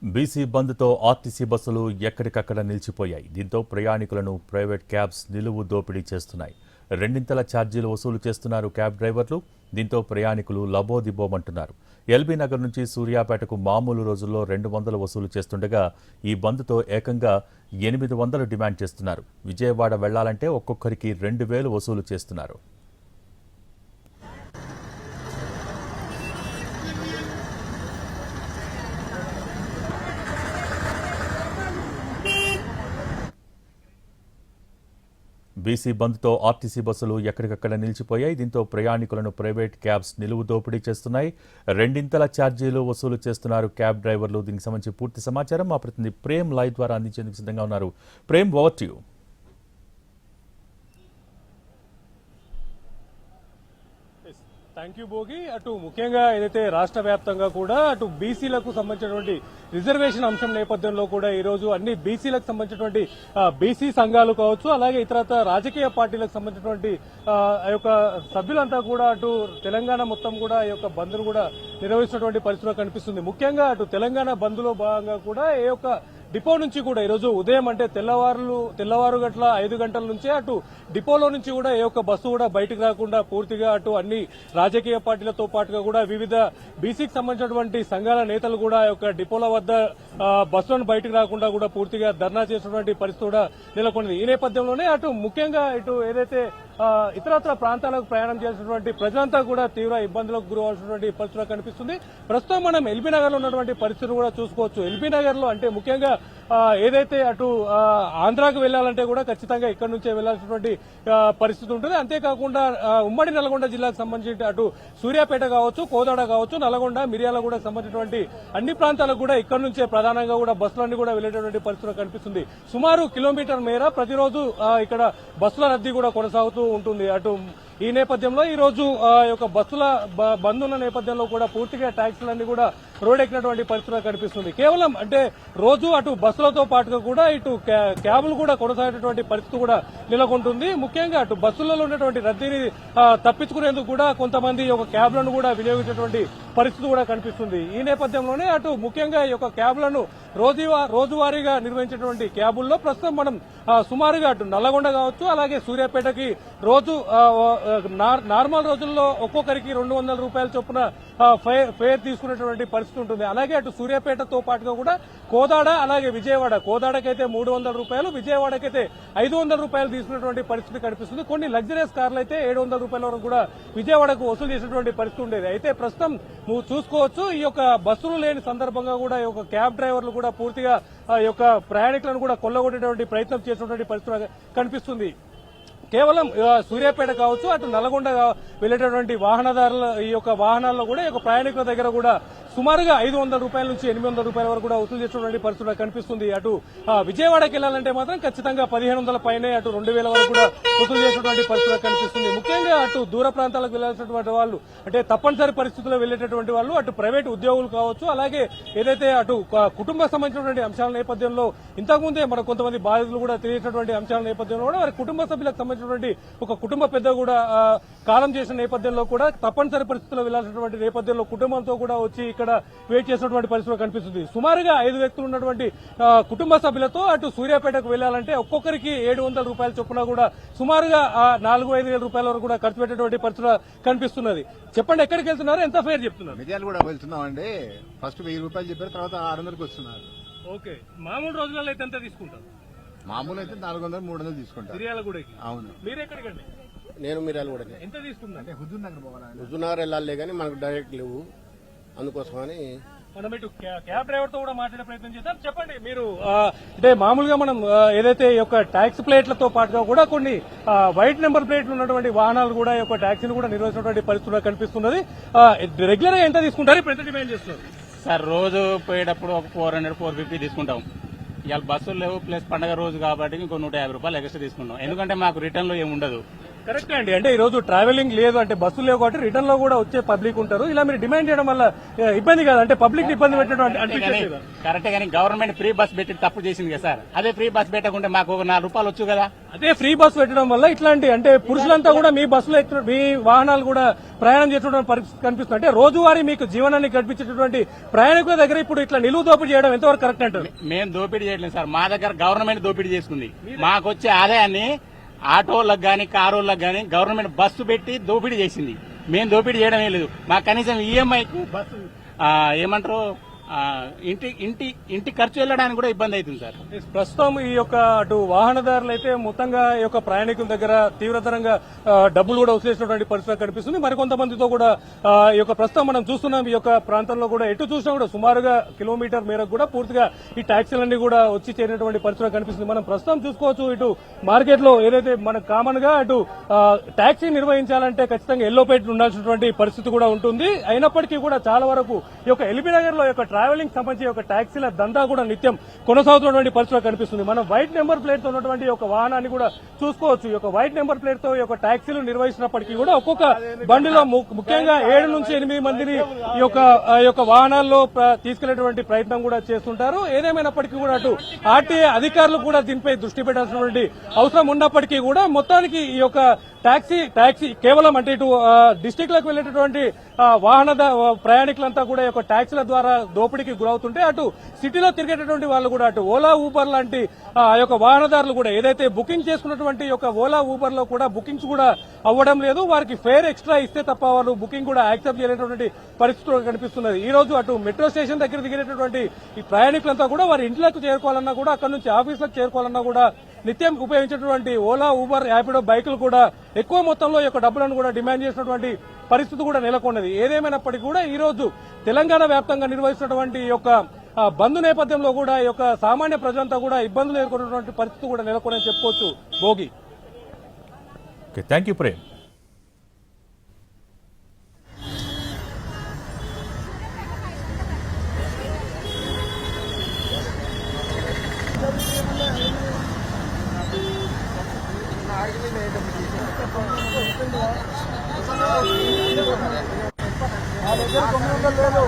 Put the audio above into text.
BC బంద్తో RTC బస్సులు ఎక్కడికక్కడ నిలిచిపోయాయి. దీంతో ప్రయాణికులను ప్రైవేట్ క్యాబ్స్ నిలువు దోపిడీ చేస్తున్నాయి. రెండింతల ఛార్జీలు వసూలు చేస్తున్నారు క్యాబ్ డ్రైవర్లు. దీంతో ప్రయాణికులు లబోదిబోమంటున్నారు. ఎల్బీ నగర్ నుంచి సూర్యాపేటకు మామూలు రోజుల్లో 200 వసూలు చేస్తుండగా ఈ బంద్తో ఏకంగా 800 డిమాండ్ చేస్తున్నారు. విజయవాడ వెళ్లాలంటే ఒక్కొక్కరికి 2000 వసూలు చేస్తున్నారు. బీసీ బంద్తో ఆర్టీసీ బస్సులు ఎక్కడికక్కడ నిలిచిపోయాయి. దీంతో ప్రయాణికులను ప్రైవేట్ క్యాబ్స్ నిలువు దోపిడీ చేస్తున్నాయి. రెండింతల ఛార్జీలు వసూలు చేస్తున్నారు క్యాబ్ డ్రైవర్లు. దీనికి సంబంధించి పూర్తి సమాచారం మా ప్రతినిధి ప్రేమ్ లైవ్ ద్వారా అందించేందుకు సిద్ధంగా ఉన్నారు. Prem, over to you. Thank you Bhogi. అటు ముఖ్యంగా ఏదైతే రాష్ట్ర వ్యాప్తంగా కూడా అటు బీసీలకు సంబంధించినటువంటి రిజర్వేషన్ అంశం నేపథ్యంలో కూడా ఈ రోజు అన్ని బీసీలకు సంబంధించినటువంటి బీసీ సంఘాలు కావచ్చు, అలాగే ఇతరత్ర రాజకీయ పార్టీలకు సంబంధించినటువంటి ఆ యొక్క సభ్యులంతా కూడా అటు తెలంగాణ మొత్తం కూడా ఈ యొక్క బంద్ను కూడా నిర్వహిస్తున్నటువంటి పరిస్థితులు కనిపిస్తుంది. ముఖ్యంగా అటు తెలంగాణ బంద్లో భాగంగా కూడా ఏ యొక్క డిపో నుంచి కూడా ఈరోజు ఉదయం అంటే తెల్లవారు గట్ల 5 గంటల నుంచే అటు డిపోలో నుంచి కూడా ఏ ఒక్క బస్సు కూడా బయటకు రాకుండా పూర్తిగా అటు అన్ని రాజకీయ పార్టీలతో పాటుగా కూడా వివిధ బీసీకి సంబంధించినటువంటి సంఘాల నేతలు కూడా ఆ యొక్క డిపోల వద్ద బస్సులను బయటకు రాకుండా కూడా పూర్తిగా ధర్నా చేసినటువంటి పరిస్థితి కూడా నెలకొన్నది. ఈ నేపథ్యంలోనే అటు ముఖ్యంగా ఇటు ఏదైతే ఇతరత్ర ప్రాంతాలకు ప్రయాణం చేసినటువంటి ప్రజలంతా కూడా తీవ్ర ఇబ్బందులకు గురవలసినటువంటి పరిస్థితులు కనిపిస్తుంది. ప్రస్తుతం మనం ఎల్బీ నగర్ లో ఉన్నటువంటి పరిస్థితులు కూడా చూసుకోవచ్చు. ఎల్బీ నగర్ లో అంటే ముఖ్యంగా ఏదైతే అటు ఆంధ్రాకు వెళ్లాలంటే కూడా ఖచ్చితంగా ఇక్కడి నుంచే వెళ్లాల్సినటువంటి పరిస్థితి ఉంటుంది. అంతేకాకుండా ఉమ్మడి నల్గొండ జిల్లాకు సంబంధించి అటు సూర్యాపేట కావచ్చు, కోదాడ కావచ్చు, నల్గొండ, మిర్యాలగూడకు సంబంధించినటువంటి అన్ని ప్రాంతాలకు కూడా ఇక్కడి నుంచే ప్రధానంగా కూడా బస్సులన్నీ కూడా వెళ్లేటటువంటి పరిస్థితులు కనిపిస్తుంది. సుమారు కిలోమీటర్ మేర ప్రతిరోజు ఇక్కడ బస్సుల రద్దీ కూడా కొనసాగుతూ ఉంటుంది. అటు ఈ నేపథ్యంలో ఈ రోజు యొక్క బస్సుల బంద్ ఉన్న నేపథ్యంలో కూడా పూర్తిగా ట్యాక్సీలన్నీ కూడా రోడ్డెక్కినటువంటి పరిస్థితులు కనిపిస్తుంది. కేవలం అంటే రోజు అటు బస్సులతో పాటుగా కూడా ఇటు క్యాబులు కూడా కొనసాగేటటువంటి పరిస్థితి కూడా నెలకొంటుంది. ముఖ్యంగా అటు బస్సులలో ఉన్నటువంటి రద్దీని తప్పించుకునేందుకు కూడా కొంతమంది ఒక క్యాబ్లను కూడా వినియోగించేటువంటి పరిస్థితి కూడా కనిపిస్తుంది. ఈ నేపథ్యంలోనే అటు ముఖ్యంగా ఈ యొక్క క్యాబ్లను రోజువారీగా నిర్వహించేటువంటి క్యాబుల్లో ప్రస్తుతం మనం సుమారుగా అటు నల్లగొండ కావచ్చు, అలాగే సూర్యాపేటకి రోజు నార్మల్ రోజుల్లో ఒక్కొక్కరికి 200 రూపాయల చొప్పున ఫేర్ తీసుకునేటువంటి పరిస్థితి ఉంటుంది. అలాగే అటు సూర్యాపేటతో పాటుగా కూడా కోదాడ, అలాగే విజయవాడ, కోదాడకైతే 300 రూపాయలు, విజయవాడకైతే 500 రూపాయలు తీసుకునేటువంటి పరిస్థితి కనిపిస్తుంది. కొన్ని లగ్జరియస్ కార్లు అయితే 700 రూపాయల వరకు కూడా విజయవాడకు వసూలు చేసేటువంటి పరిస్థితి ఉండేది. అయితే ప్రస్తుతం నువ్వు చూసుకోవచ్చు, ఈ యొక్క బస్సులు లేని సందర్భంగా కూడా ఈ యొక్క క్యాబ్ డ్రైవర్లు కూడా పూర్తిగా ఈ యొక్క ప్రయాణికులను కూడా కొల్లగొట్టేటువంటి ప్రయత్నం చేసినటువంటి పరిస్థితి కనిపిస్తుంది. కేవలం సూర్యాపేట కావచ్చు, అటు నల్గొండ వెళ్లేటటువంటి వాహనదారుల ఈ యొక్క వాహనాల్లో కూడా ఈ యొక్క ప్రయాణికుల దగ్గర కూడా సుమారుగా 500 రూపాయల నుంచి 800 రూపాయల వరకు కూడా వసూలు చేసేటువంటి పరిస్థితి కనిపిస్తుంది. అటు విజయవాడకి వెళ్లాలంటే మాత్రం ఖచ్చితంగా 1500 పైనే, అటు 2000 వరకు కూడా వసూలు చేసేటువంటి పరిస్థితి కనిపిస్తుంది. ముఖ్యంగా అటు దూర ప్రాంతాలకు వెళ్లాల్సినటువంటి వాళ్ళు, అంటే తప్పనిసరి పరిస్థితుల్లో వెళ్లేటటువంటి వాళ్ళు, అటు ప్రైవేట్ ఉద్యోగులు కావచ్చు, అలాగే ఏదైతే అటు కుటుంబ సంబంధించినటువంటి అంశాల నేపథ్యంలో ఇంతకుముందే మన కొంతమంది బాధితులు కూడా తెలియనటువంటి అంశాల నేపథ్యంలో కూడా వారి కుటుంబ సభ్యులకు సంబంధించినటువంటి ఒక కుటుంబ పెద్ద కూడా కాలం చేసిన నేపథ్యంలో కూడా తప్పనిసరి పరిస్థితుల్లో వెళ్లాల్సినటువంటి నేపథ్యంలో కుటుంబంతో కూడా వచ్చి ఇక్కడ వెయిట్ చేసినటువంటి పరిస్థితులు కనిపిస్తుంది. సుమారుగా 5 వ్యక్తులు ఉన్నటువంటి కుటుంబ సభ్యులతో అటు సూర్యాపేటకు వెళ్లాలంటే ఒక్కొక్కరికి 700 రూపాయల చొప్పున కూడా సుమారుగా 4-5 వేల రూపాయల వరకు కూడా ఖర్చు పెట్టేటువంటి పరిస్థితులు కనిపిస్తున్నది. చెప్పండి, ఎక్కడికి వెళ్తున్నారు, ఎంత ఫేర్ చెప్తున్నారు? మిర్యాల కూడా వెళ్తున్నాం అండి. ఫస్ట్ 1000 రూపాయలు చెప్పారు, తర్వాత 600కి వస్తున్నారు. ఓకే, మామూలు రోజులలో అయితే ఎంత తీసుకుంటారు? మామూలు అయితే 400-300 తీసుకుంటారు. మిర్యాలగూడకి. అవును. మీరు ఎక్కడికండి? నేను మిర్యాలగూడ. ఎంత తీసుకున్నారు? అంటే హుజూర్ నగర్ పోవాలండి. హుజూర్ నగర్ వెళ్ళాలి కానీ మనకు డైరెక్ట్ లేవు, అందుకోసమని మనం ఇటు క్యాబ్ డ్రైవర్ తో కూడా మాట్లాడే ప్రయత్నం చేద్దాం. చెప్పండి, మీరు అంటే మామూలుగా మనం ఏదైతే ఈ యొక్క ట్యాక్సీ ప్లేట్లతో పాటుగా కూడా కొన్ని వైట్ నెంబర్ ప్లేట్లు ఉన్నటువంటి వాహనాలు కూడా ఈ యొక్క ట్యాక్సీని కూడా నిర్వహించినటువంటి పరిస్థితులు కనిపిస్తున్నది. రెగ్యులర్ గా ఎంత తీసుకుంటారు, ఇప్పుడు ఎంత డిమాండ్ చేస్తున్నారు? సార్ రోజు పోయేటప్పుడు ఒక 400-450 తీసుకుంటాం. ఇవాళ బస్సులు లేవు, ప్లస్ పండగ రోజు కాబట్టి ఇంకో 150 రూపాయలు ఎక్స్ట్రా తీసుకుంటాం. ఎందుకంటే మాకు రిటర్న్ లో ఏమి ఉండదు. కరెక్ట్ అండి. అంటే ఈ రోజు ట్రావెలింగ్ లేదు అంటే బస్సులు లేవు కాబట్టి రిటర్న్ లో కూడా వచ్చే పబ్లిక్ ఉంటారు. ఇలా మీరు డిమాండ్ చేయడం వల్ల ఇబ్బంది కాదు అంటే పబ్లిక్ ఇబ్బంది పెట్టడం అనిపించలేదు. కరెక్ట్ కానీ గవర్నమెంట్ ఫ్రీ బస్ పెట్టి తప్పు చేసింది కదా సార్. అదే ఫ్రీ బస్ పెట్టకుంటే మాకు ఒక 4 రూపాయలు వచ్చు కదా. అదే ఫ్రీ బస్ పెట్టడం వల్ల ఇట్లాంటి అంటే పురుషులంతా కూడా మీ బస్సులో ఎక్కువ మీ వాహనాలు కూడా ప్రయాణం చేస్తున్న పరిస్థితి కనిపిస్తుంది. అంటే రోజువారీ మీకు జీవనాన్ని గడిపించేటటువంటి ప్రయాణికుల దగ్గర ఇప్పుడు ఇట్లా నిలువు దోపిడీ చేయడం ఎంతవరకు కరెక్ట్ అంటారు? మేము దోపిడీ చేయట్లేదు సార్. మా దగ్గర గవర్నమెంట్ దోపిడీ చేసుకుంది. మాకు వచ్చే ఆదాయాన్ని ఆటోలకు గానీ కారోళ్ళకి గానీ గవర్నమెంట్ బస్సు పెట్టి దోపిడీ చేసింది. మేము దోపిడీ చేయడమే లేదు. మాకు కనీసం ఈఎంఐకు బస్సు ఏమంటారు ఇంటి ఖర్చు వెళ్ళడానికి కూడా ఇబ్బంది అవుతుంది సార్. ప్రస్తుతం ఈ యొక్క అటు వాహనదారులు అయితే మొత్తంగా ఈ యొక్క ప్రయాణికుల దగ్గర తీవ్రతరంగా డబ్బులు కూడా వసూలేసినటువంటి పరిస్థితి కనిపిస్తుంది. మరికొంతమందితో కూడా ఈ యొక్క ప్రస్తుతం మనం చూస్తున్నాం ఈ యొక్క ప్రాంతంలో కూడా ఎటు చూసినా కూడా సుమారుగా కిలోమీటర్ మేరకు కూడా పూర్తిగా ఈ ట్యాక్సీలన్నీ కూడా వచ్చి చేరినటువంటి పరిస్థితి కనిపిస్తుంది. మనం ప్రస్తుతం చూసుకోవచ్చు ఇటు మార్కెట్ లో ఏదైతే మనకు కామన్ గా అటు ట్యాక్సీ నిర్వహించాలంటే ఖచ్చితంగా ఎల్లో పేట్ ఉండాల్సినటువంటి పరిస్థితి కూడా ఉంటుంది. అయినప్పటికీ కూడా చాలా వరకు ఈ యొక్క ఎల్బీ నగర్ లో యొక్క ట్రావెలింగ్ సంబంధించి ఒక ట్యాక్సీల దందా కూడా నిత్యం కొనసాగుతున్నటువంటి పరిస్థితి కనిపిస్తుంది. మనం వైట్ నెంబర్ ప్లేట్ తో ఉన్నటువంటి ఒక వాహనాన్ని కూడా చూసుకోవచ్చు. ఈ యొక్క వైట్ నెంబర్ ప్లేట్ తో ఈ యొక్క ట్యాక్సీలు నిర్వహించినప్పటికీ కూడా ఒక్కొక్క బండిలో ముఖ్యంగా 7 నుంచి 8 మందిని ఈ యొక్క వాహనాల్లో తీసుకెళ్లేటువంటి ప్రయత్నం కూడా చేస్తుంటారు. ఏదేమైనప్పటికీ కూడా అటు ఆర్టీఏ అధికారులు కూడా దీనిపై దృష్టి పెట్టాల్సినటువంటి అవసరం ఉన్నప్పటికీ కూడా మొత్తానికి ఈ యొక్క ట్యాక్సీ కేవలం అంటే ఇటు డిస్టిక్ లకు వెళ్లేటటువంటి వాహన ప్రయాణికులంతా కూడా ఈ యొక్క ట్యాక్సీల ద్వారా దోపిడీకి గురవుతుంటే అటు సిటీలో తిరిగేటటువంటి వాళ్ళు కూడా అటు ఓలా ఊబర్ లాంటి ఆ యొక్క వాహనదారులు కూడా ఏదైతే బుకింగ్ చేసుకున్నటువంటి యొక్క ఓలా ఊబర్ లో కూడా బుకింగ్స్ కూడా అవ్వడం లేదు. వారికి ఫేర్ ఎక్స్ట్రా ఇస్తే తప్ప వాళ్ళు బుకింగ్ కూడా యాక్సెప్ట్ చేయలేనటువంటి పరిస్థితులు కనిపిస్తున్నది. ఈ రోజు అటు మెట్రో స్టేషన్ దగ్గర దిగినటువంటి ఈ ప్రయాణికులంతా కూడా వారి ఇంట్లోకి చేరుకోవాలన్నా కూడా అక్కడ నుంచి ఆఫీసులకు చేరుకోవాలన్నా కూడా నిత్యం ఉపయోగించేటువంటి ఓలా ఊబర్ యాపిడో బైకులు కూడా ఎక్కువ మొత్తంలో యొక్క డబ్బులను కూడా డిమాండ్ చేసినటువంటి పరిస్థితి కూడా నెలకొన్నది. ఏదేమైనప్పటికీ కూడా ఈ రోజు తెలంగాణ వ్యాప్తంగా నిర్వహిస్తున్నటువంటి ఈ యొక్క బంద్ నేపథ్యంలో కూడా ఈ యొక్క సామాన్య ప్రజలంతా కూడా ఇబ్బందులు ఎదుర్కొన్నటువంటి పరిస్థితి కూడా నెలకొనని చెప్పుకోవచ్చు. భోగి. Thank you Prem. నా దగ్గర 900 లేదు.